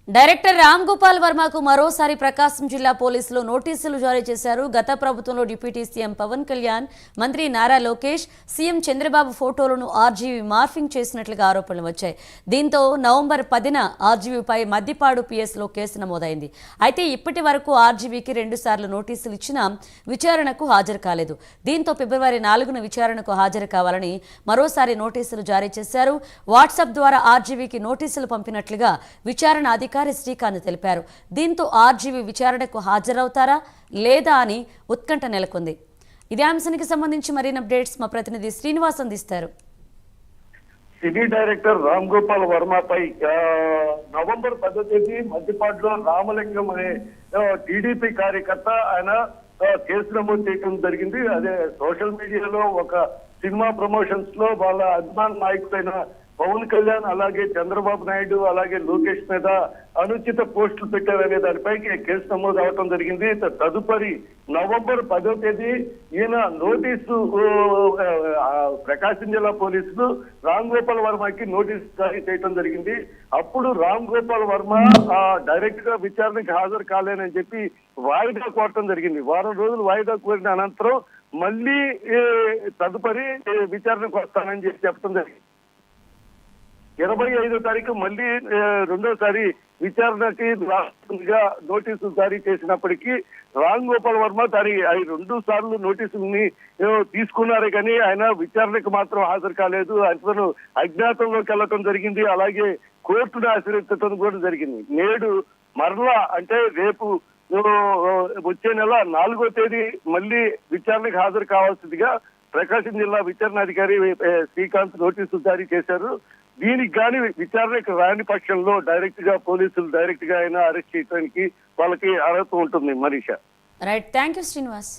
Director Ram Gopal వర్మకు మరోసారి ప్రకాశం జిల్లా పోలీసులు నోటీసులు జారీ చేశారు. గత ప్రభుత్వంలో డిప్యూటీ సీఎం పవన్ కళ్యాణ్, మంత్రి నారా లోకేష్, సీఎం చంద్రబాబు ఫోటోలను ఆర్జీవీ మార్ఫింగ్ చేసినట్లుగా ఆరోపణలు వచ్చాయి. దీంతో నవంబర్ 10న ఆర్జీవీపై మద్దిపాడు పిఎస్లో కేసు నమోదైంది. అయితే ఇప్పటి వరకు ఆర్జీవీకి 2 సార్లు నోటీసులు ఇచ్చినా విచారణకు హాజరు కాలేదు. దీంతో ఫిబ్రవరి 4న విచారణకు హాజరు కావాలని మరోసారి నోటీసులు జారీ చేశారు. వాట్సాప్ ద్వారా ఆర్జీవీకి నోటీసులు పంపినట్లుగా విచారణ అధికారి శ్రీకాంత్ తెలిపారు. దీంతో ఆర్జీవీ విచారణకు హాజరవుతారా లేదా అని ఉత్కంఠ నెలకొంది. ఇదే అంశానికి సంబంధించి మరిన్ని అప్డేట్స్ మా ప్రతినిధి శ్రీనివాస్ అందిస్తారు. సినీ డైరెక్టర్ రామ్ గోపాల్ వర్మపై నవంబర్ 10వ తేదీ మధ్యపాటులో రామలింగం అనే టీడీపీ కార్యకర్త ఆయన కేసు నమోదు చేయడం జరిగింది. అదే సోషల్ మీడియాలో ఒక సినిమా ప్రమోషన్స్ లో వాళ్ళ అభిమాన నాయకుడైన పవన్ కళ్యాణ్, అలాగే చంద్రబాబు నాయుడు, అలాగే లోకేష్ మీద అనుచిత పోస్టులు పెట్టారనే దానిపై కేసు నమోదు అవటం జరిగింది. తదుపరి నవంబర్ 10వ తేదీ ఈయన నోటీసు ప్రకాశం జిల్లా పోలీసులు రామ్ గోపాల్ వర్మకి నోటీసు జారీ చేయడం జరిగింది. అప్పుడు రామ్ గోపాల్ వర్మ డైరెక్ట్ గా విచారణకు హాజరు కాలేనని చెప్పి వాయిదా కోరటం జరిగింది. వారం రోజులు వాయిదా కోరిన అనంతరం మళ్ళీ తదుపరి విచారణకు వస్తానని చెప్పడం జరిగింది. 25వ తారీఖు మళ్ళీ రెండోసారి విచారణకి నోటీసులు జారీ చేసినప్పటికీ రామ్ గోపాల్ వర్మ దాని 2 సార్లు నోటీసుల్ని తీసుకున్నారే కానీ ఆయన విచారణకు మాత్రం హాజరు కాలేదు. అతను అజ్ఞాతంలోకి వెళ్ళటం జరిగింది. అలాగే కోర్టును ఆశ్రయించడం కూడా జరిగింది. నేడు మరలా అంటే రేపు వచ్చే నెల 4వ తేదీ మళ్ళీ విచారణకు హాజరు కావాల్సిందిగా ప్రకాశం జిల్లా విచారణాధికారి శ్రీకాంత్ నోటీసులు జారీ చేశారు. దీనికి కానీ విచారణకు రాని పక్షంలో పోలీసులు డైరెక్ట్ గా అయినా అరెస్ట్ చేయడానికి వాళ్ళకి అర్హత ఉంటుంది. Manisha. Right, thank you Srinivas.